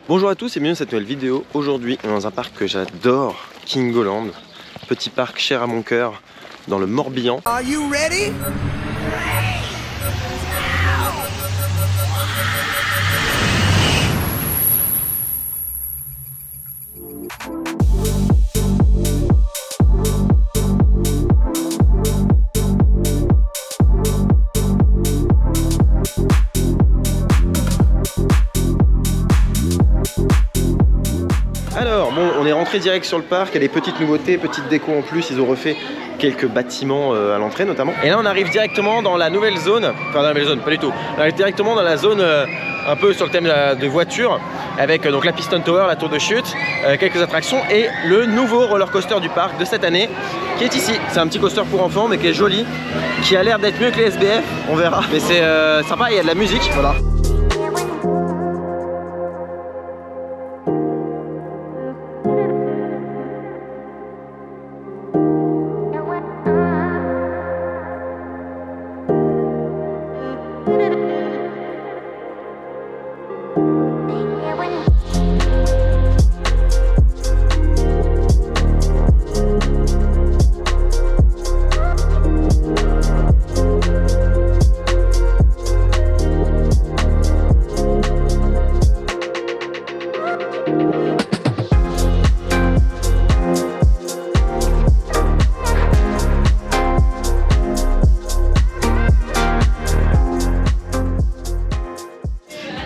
Bonjour à tous et bienvenue dans cette nouvelle vidéo. Aujourd'hui, on est dans un parc que j'adore, Kingoland. Petit parc cher à mon cœur, dans le Morbihan. Are you ready? Alors bon, on est rentré direct sur le parc, il y a des petites nouveautés, petites déco en plus, ils ont refait quelques bâtiments à l'entrée notamment. Et là on arrive directement dans la nouvelle zone, enfin dans la nouvelle zone, pas du tout, on arrive directement dans la zone un peu sur le thème de voiture, avec donc la Piston Tower, la tour de chute, quelques attractions et le nouveau roller coaster du parc de cette année qui est ici. C'est un petit coaster pour enfants mais qui est joli, qui a l'air d'être mieux que les SBF, on verra. Mais c'est sympa, il y a de la musique, voilà.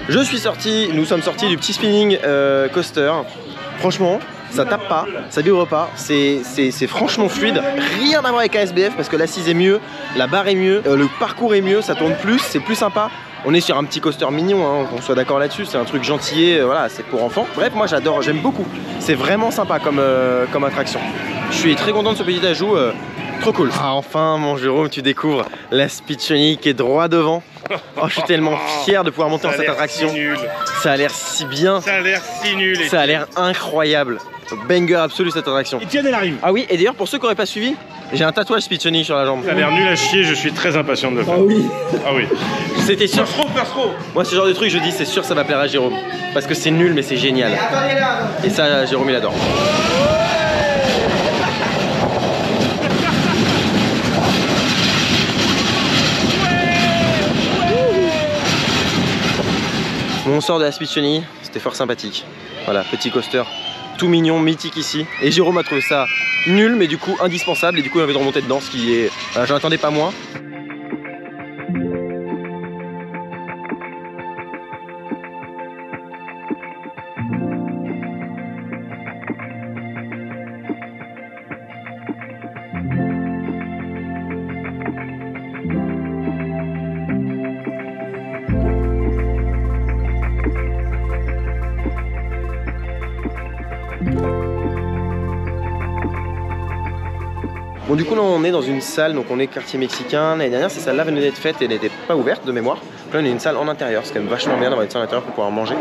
Je suis sorti, nous sommes sortis du petit spinning coaster. Franchement, ça tape pas, ça vibre pas, c'est franchement fluide. Rien à voir avec un SBF parce que l'assise est mieux, la barre est mieux, le parcours est mieux, ça tourne plus, c'est plus sympa. On est sur un petit coaster mignon, hein, qu'on soit d'accord là-dessus, c'est un truc gentillet, voilà, c'est pour enfants. Bref, moi j'adore, j'aime beaucoup. C'est vraiment sympa comme attraction. Je suis très content de ce petit ajout, trop cool. Ah, enfin mon Jérôme, tu découvres la Speedchonic qui est droit devant. Oh, je suis tellement fier de pouvoir monter dans cette attraction. Si nul. Ça a l'air si bien. Ça a l'air si nul. Ça a l'air incroyable. Banger absolu cette attraction. Et tiens, elle arrive. Ah oui, et d'ailleurs pour ceux qui n'auraient pas suivi, j'ai un tatouage Speedchonic sur la jambe. Ça a l'air nul à chier, je suis très impatient de le faire. Ah oui. Ah oui. C'était sûr. Moi ce genre de truc je dis c'est sûr ça va plaire à Jérôme. Parce que c'est nul mais c'est génial. Et ça Jérôme il adore. On sort de la Speedchonic, c'était fort sympathique. Voilà, petit coaster tout mignon, mythique ici. Et Jérôme a trouvé ça nul, mais du coup indispensable. Et du coup, il a envie de remonter dedans, ce qui est... j'en attendais pas moins. Bon du coup là on est dans une salle, donc on est quartier mexicain. L'année dernière ces salles là venaient d'être faites et n'étaient pas ouvertes de mémoire. Donc là on est une salle en intérieur, c'est quand même vachement bien d'avoir une salle en intérieur pour pouvoir manger.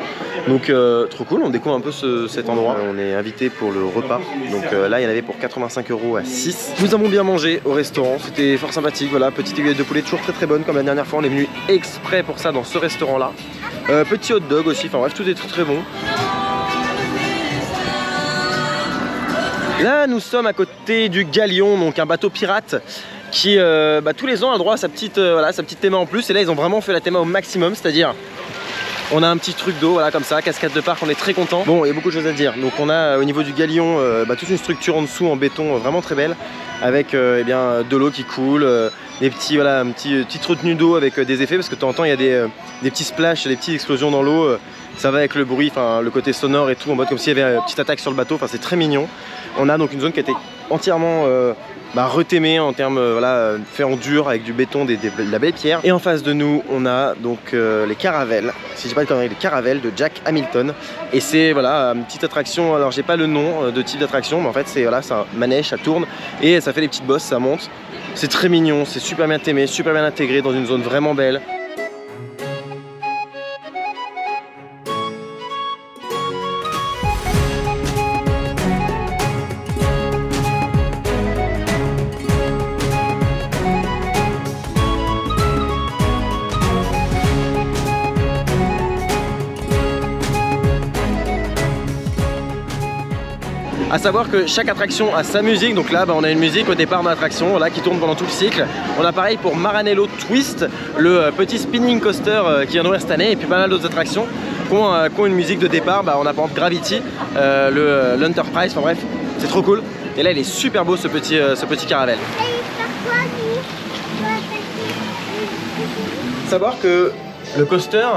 Donc trop cool, on découvre un peu cet endroit. On est invité pour le repas, donc là il y en avait pour 85 € à 6. Nous avons bien mangé au restaurant, c'était fort sympathique. Voilà, petite aiguille de poulet toujours très bonne comme la dernière fois. On est venu exprès pour ça dans ce restaurant là. Petit hot dog aussi, enfin bref tout est très bon. Là nous sommes à côté du Galion, donc un bateau pirate qui tous les ans a le droit à sa petite théma en plus. Et là ils ont vraiment fait la théma au maximum, c'est-à-dire on a un petit truc d'eau, voilà comme ça, cascade de parc, on est très content. Bon, il y a beaucoup de choses à dire. Donc on a au niveau du Galion toute une structure en dessous en béton vraiment très belle, avec de l'eau qui coule, des petits, voilà, une petite retenue d'eau avec des effets, parce que de temps en temps il y a des petits splashs, des petites explosions dans l'eau. Ça va avec le bruit, enfin le côté sonore et tout, en mode comme s'il y avait une petite attaque sur le bateau, enfin c'est très mignon. On a donc une zone qui a été entièrement retémé en termes fait en dur avec du béton, de la belle pierre. Et en face de nous on a donc les caravelles, si je dis pas de conneries, les caravelles de Jack Hamilton. Et c'est voilà une petite attraction, alors j'ai pas le nom de type d'attraction, mais en fait c'est un manège, ça tourne et ça fait des petites bosses, ça monte. C'est très mignon, c'est super bien thémé, super bien intégré dans une zone vraiment belle. À savoir que chaque attraction a sa musique, donc là on a une musique au départ de l'attraction qui tourne pendant tout le cycle. On a pareil pour Maranello Twist, le petit spinning coaster qui vient d'ouvrir cette année, et puis pas mal d'autres attractions qui ont une musique de départ. On a par exemple Gravity, l'Enterprise, enfin bref, c'est trop cool. Et là il est super beau ce petit caravelle. Savoir que le coaster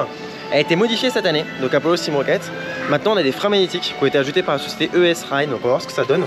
a été modifié cette année, donc Apollo Steam Rocket. Maintenant on a des freins magnétiques qui ont été ajoutés par la société ES Ride, donc on va voir ce que ça donne.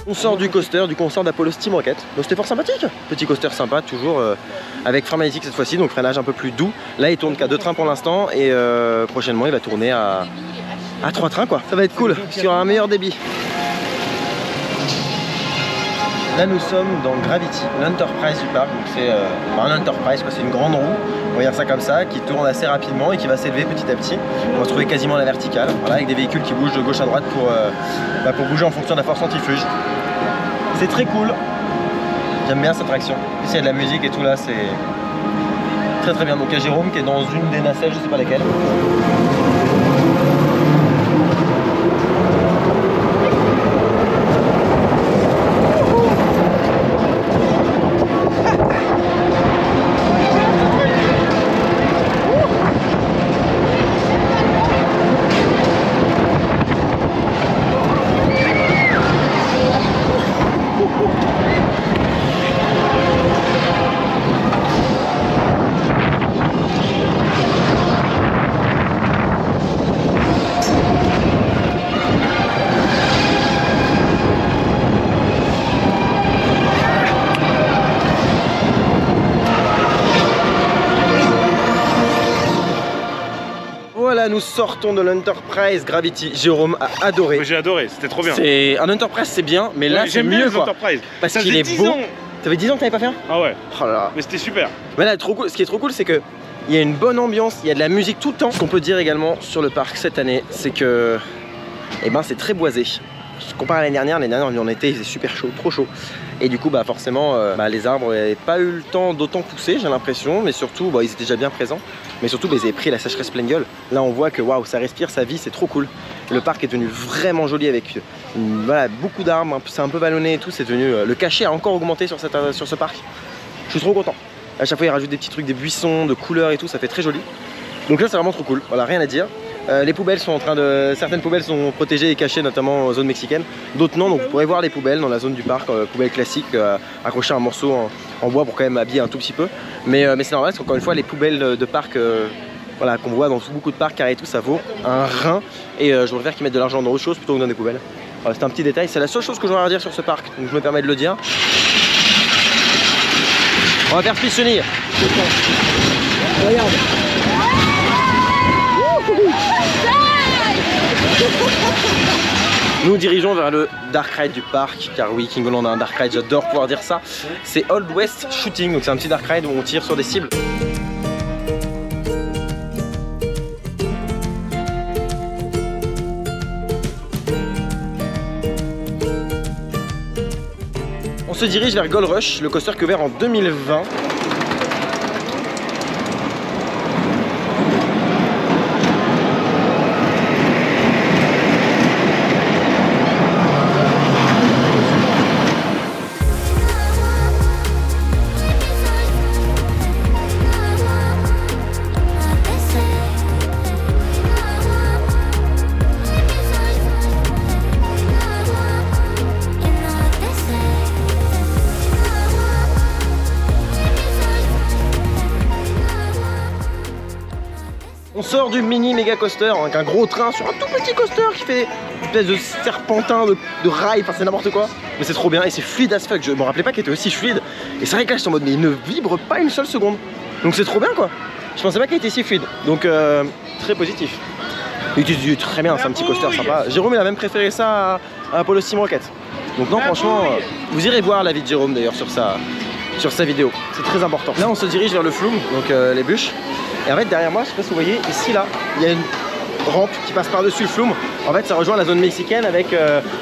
On sort du coaster, du concert d'Apollo Steam Rocket. Donc c'était fort sympathique. Petit coaster sympa, toujours avec frein magnétique cette fois-ci, donc freinage un peu plus doux. Là il tourne qu'à 2 trains pour l'instant et prochainement il va tourner à 3 trains quoi. Ça va être cool, parce qu'il y aura un meilleur débit. Là nous sommes dans Gravity, l'Enterprise du parc. Donc c'est un Enterprise, c'est une grande roue, on va dire ça comme ça, qui tourne assez rapidement et qui va s'élever petit à petit. On va se trouver quasiment à la verticale, voilà, avec des véhicules qui bougent de gauche à droite pour bouger en fonction de la force centrifuge. C'est très cool, j'aime bien cette attraction. Ici il y a de la musique et tout là, c'est très très bien. Donc il y a Jérôme qui est dans une des nacelles, je sais pas laquelle. Voilà, nous sortons de l'Enterprise Gravity. Jérôme a adoré. J'ai adoré, c'était trop bien. Un Enterprise c'est bien, mais là c'est mieux quoi. Parce qu'il est beau. Ça fait 10 ans que t'avais pas fait un? Ah ouais. Oh là là. Mais c'était super. Mais là, trop cool. Ce qui est trop cool, c'est que il y a une bonne ambiance, il y a de la musique tout le temps. Ce qu'on peut dire également sur le parc cette année, c'est que c'est très boisé. Comparé à l'année dernière on y était, il faisait super chaud, trop chaud. Et du coup forcément les arbres n'avaient pas eu le temps d'autant pousser, j'ai l'impression, mais surtout ils étaient déjà bien présents. Mais surtout ils avaient pris la sécheresse pleine gueule. Là on voit que waouh, ça respire, ça vit, c'est trop cool. Le parc est devenu vraiment joli avec beaucoup d'arbres, c'est un peu vallonné et tout, c'est devenu. Le cachet a encore augmenté sur ce parc. Je suis trop content. À chaque fois ils rajoutent des petits trucs, des buissons, de couleurs et tout, ça fait très joli. Donc là c'est vraiment trop cool, voilà, rien à dire. Les poubelles sont certaines poubelles sont protégées et cachées, notamment en zone mexicaine, d'autres non. Donc vous pourrez voir les poubelles dans la zone du parc, poubelles classiques, accrocher un morceau en bois pour quand même habiller un tout petit peu. Mais c'est normal, parce qu'encore une fois les poubelles de parc qu'on voit dans beaucoup de parcs carrés et tout, ça vaut un rein. Et je préfère qu'ils mettent de l'argent dans autre chose plutôt que dans des poubelles. Voilà, c'est un petit détail, c'est la seule chose que j'aurais à dire sur ce parc, donc je me permets de le dire. On va faire pissenir. Regarde. Nous dirigeons vers le Dark Ride du parc, car oui, Kingoland a un Dark Ride, j'adore pouvoir dire ça. C'est Old West Shooting, donc c'est un petit Dark Ride où on tire sur des cibles. On se dirige vers Gold Rush, le coaster qui est ouvert en 2020. On sort du mini méga coaster avec un gros train sur un tout petit coaster qui fait une espèce de serpentin, de rail, enfin c'est n'importe quoi. Mais c'est trop bien et c'est fluide as fuck, je me rappelais pas qu'il était aussi fluide. Et c'est vrai que là j'étais en mode mais il ne vibre pas une seule seconde. Donc c'est trop bien quoi. Je pensais pas qu'il était si fluide, donc très positif. Il utilise très bien, c'est un petit coaster sympa. Jérôme il a même préféré ça à Apollo Steam Rocket. Donc non franchement, vous irez voir la vie de Jérôme d'ailleurs sur sa vidéo. C'est très important. Là on se dirige vers le Flume, donc les bûches. Et en fait derrière moi, je sais pas si vous voyez, ici là, il y a une rampe qui passe par-dessus le Flume. En fait ça rejoint la zone mexicaine avec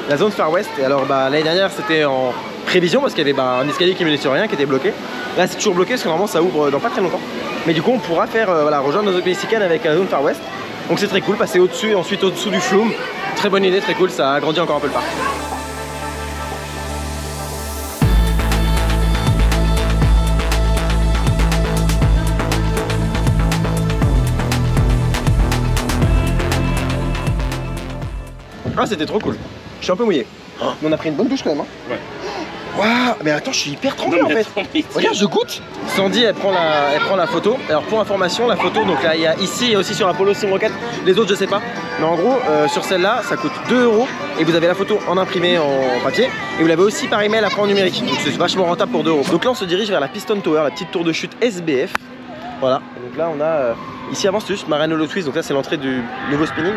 la zone Far West. Et alors l'année dernière c'était en prévision parce qu'il y avait un escalier qui menait sur rien qui était bloqué. Là c'est toujours bloqué parce que normalement ça ouvre dans pas très longtemps. Mais du coup on pourra faire rejoindre la zone mexicaine avec la zone Far West. Donc c'est très cool, passer au-dessus et ensuite au-dessous du Flume. Très bonne idée, très cool, ça agrandit encore un peu le parc. Ah c'était trop cool, je suis un peu mouillé. Oh, on a pris une bonne douche quand même hein. Ouais. Waouh, mais attends, je suis hyper trempé en fait. Regarde, je goûte. Sandy, elle prend la photo. Alors pour information, la photo, donc là, il y a ici et aussi sur Apollo Steam Rocket. Les autres, je sais pas. Mais en gros, sur celle-là, ça coûte 2 € et vous avez la photo en imprimé en papier et vous l'avez aussi par email après en numérique. Donc c'est vachement rentable pour 2 €. Donc là, on se dirige vers la Piston Tower, la petite tour de chute SBF. Voilà. Et donc là, on a ici avant, c'est juste Marraine Hollow Twist. Donc là, c'est l'entrée du nouveau spinning.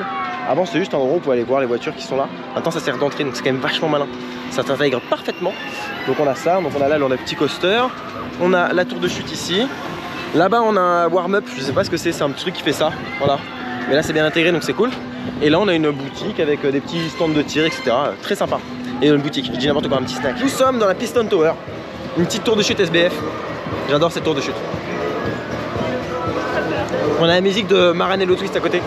Avant c'était juste en gros, on pouvait aller voir les voitures qui sont là. Maintenant ça sert d'entrée, donc c'est quand même vachement malin. Ça s'intègre parfaitement. Donc on a ça, donc on a là on a petit coaster. On a la tour de chute ici. Là-bas on a un warm-up, je sais pas ce que c'est un petit truc qui fait ça. Voilà. Mais là c'est bien intégré donc c'est cool. Et là on a une boutique avec des petits stands de tir, etc. Très sympa. Et une boutique, je dis n'importe quoi, un petit snack. Nous sommes dans la Piston Tower. Une petite tour de chute SBF. J'adore cette tour de chute. On a la musique de Marraine Hollow Twist à côté.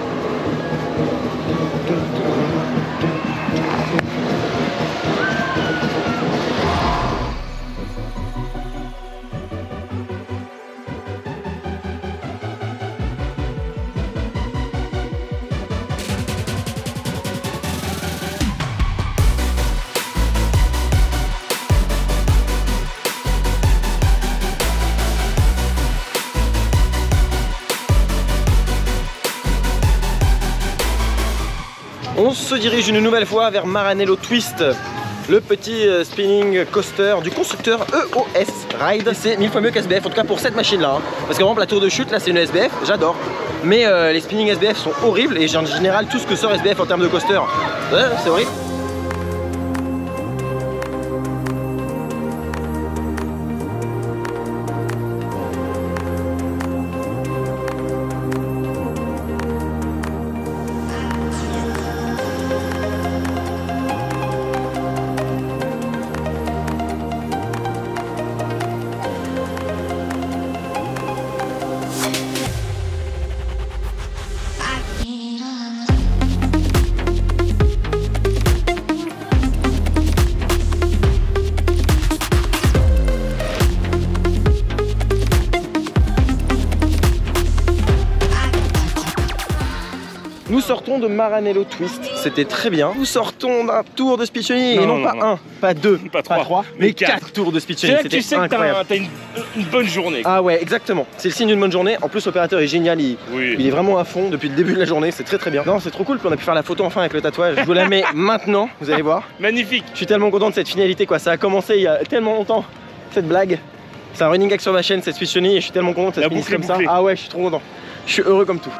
On se dirige une nouvelle fois vers Marraine Hollow Twist, le petit spinning coaster du constructeur EOS Ride. C'est 1000 fois mieux qu'SBF, en tout cas pour cette machine là hein. Parce que par exemple la tour de chute là c'est une SBF, j'adore. Mais les spinning SBF sont horribles et en général tout ce que sort SBF en termes de coaster, c'est horrible. Nous sortons de Marraine Hollow Twist, c'était très bien. Nous sortons d'un tour de Speedchunny et non pas un, pas deux, pas trois, mais 4 tours de Speedchunny. C'était incroyable. Tu sais que t'as une bonne journée. Ah ouais, exactement. C'est le signe d'une bonne journée. En plus, l'opérateur est génial. Il est vraiment à fond depuis le début de la journée. C'est très bien. Non, c'est trop cool. Puis on a pu faire la photo enfin avec le tatouage. Je vous la mets maintenant. Vous allez voir. Magnifique. Je suis tellement content de cette finalité quoi. Ça a commencé il y a tellement longtemps. Cette blague. C'est un running gag sur ma chaîne, cette Speedchunny. Et je suis tellement content que ça se finisse comme ça. Ah ouais, je suis trop content. Je suis heureux comme tout.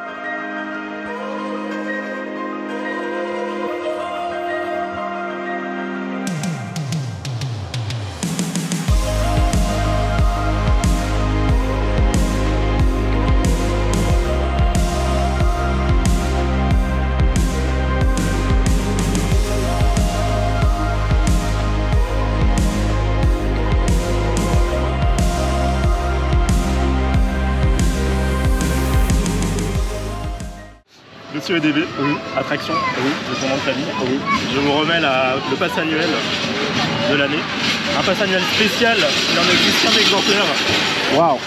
Monsieur EDB, attraction de ton nom de famille. Je vous remets le pass annuel de l'année. Un pass annuel spécial, il en existe qu'un exemplaire. Waouh.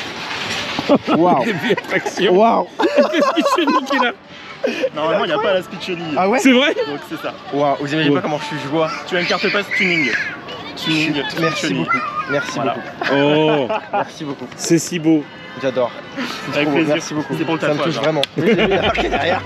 Waouh. Attraction. Waouh. Speedchunny qui est là. Normalement, il n'y a pas la Speedchunny. Ah ouais? C'est vrai? Donc c'est ça. Waouh, vous imaginez pas comment je suis joie. Tu as une carte pass tuning. Merci beaucoup. Merci beaucoup. Oh. Merci beaucoup. C'est si beau. J'adore. Avec plaisir. Merci beaucoup. C'est pour le tatouage. Ça me touche vraiment. Vous avez la marque derrière.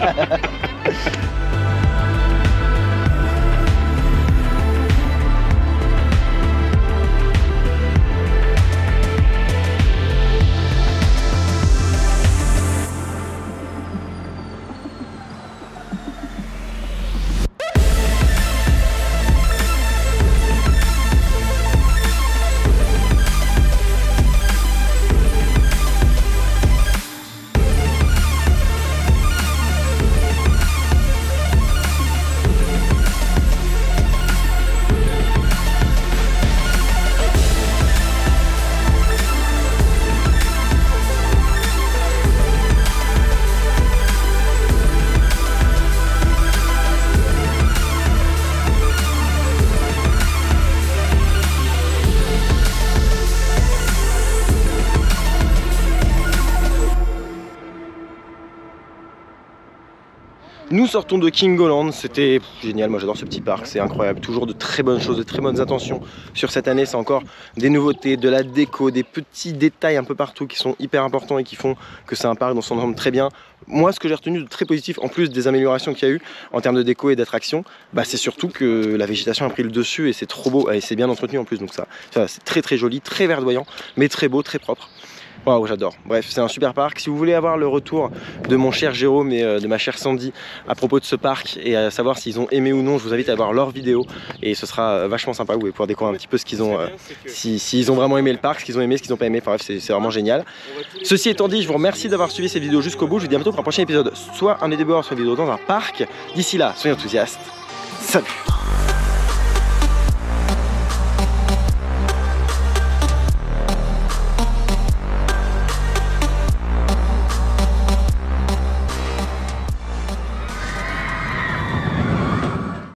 Nous sortons de Kingoland, c'était génial, moi j'adore ce petit parc, c'est incroyable, toujours de très bonnes choses, de très bonnes intentions sur cette année, c'est encore des nouveautés, de la déco, des petits détails un peu partout qui sont hyper importants et qui font que c'est un parc dont on s'entend très bien. Moi ce que j'ai retenu de très positif, en plus des améliorations qu'il y a eu en termes de déco et d'attraction, bah, c'est surtout que la végétation a pris le dessus et c'est trop beau et c'est bien entretenu en plus, donc ça c'est très joli, très verdoyant, mais très beau, très propre. Waouh, j'adore. Bref, c'est un super parc. Si vous voulez avoir le retour de mon cher Jérôme et de ma chère Sandy à propos de ce parc et à savoir s'ils ont aimé ou non, je vous invite à voir leur vidéo et ce sera vachement sympa. Vous allez pouvoir découvrir un petit peu ce qu'ils ont, s'ils ont vraiment aimé le parc, ce qu'ils ont aimé, ce qu'ils n'ont pas aimé. Enfin, bref, c'est vraiment génial. Ceci étant dit, je vous remercie d'avoir suivi cette vidéo jusqu'au bout. Je vous dis à bientôt pour un prochain épisode, soit un EDBR, soit une vidéo dans un parc. D'ici là, soyez enthousiastes. Salut!